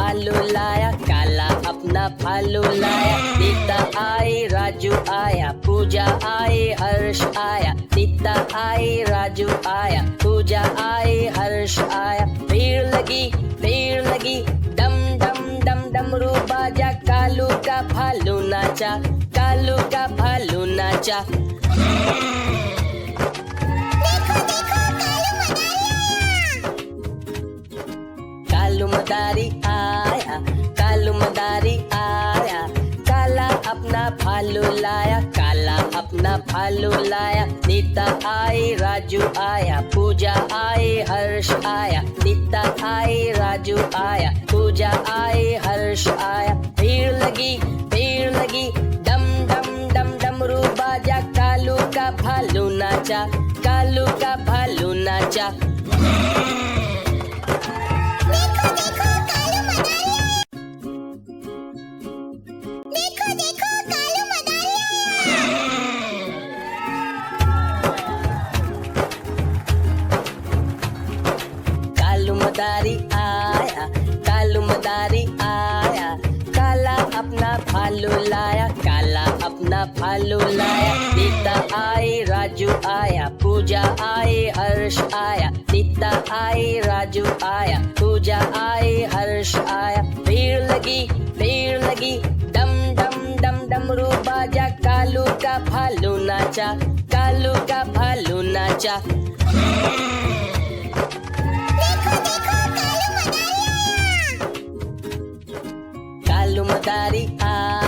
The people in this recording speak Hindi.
भालू लाया, काला अपना भालू लाया। नीता आई, राजू आया, पूजा आई, हर्ष आया। नीता आई, राजू आया, पूजा आई, हर्ष आया। भीड़ लगी, डम डम डम डमरू बाजा। कालू का भालू नाचा, कालू का भालू नाचा। कालू मदारी आया, कालू मदारी आया। काला अपना भालू लाया, काला अपना भालू लाया। नीता आई, राजू आया, पूजा आई, हर्ष आया। नीता आई, राजू आया, पूजा आई, हर्ष आया। भीड़ लगी, डम डम डम डमरू बाजा। कालू का भालू नाचा, कालू का भालू नाचा। कालू मदारी आया, कालू मदारी आया। काला अपना भालू लाया, काला अपना भालू लाया। नीता आई, राजू आया, पूजा आई, हर्ष आया। नीता आई, राजू आया, पूजा आई, हर्ष आया। भीड़ लगी, डम डम डम डमरू बाजा। कालू का भालू नाचा, कालू का भालू नाचा। कालू मदारी आया।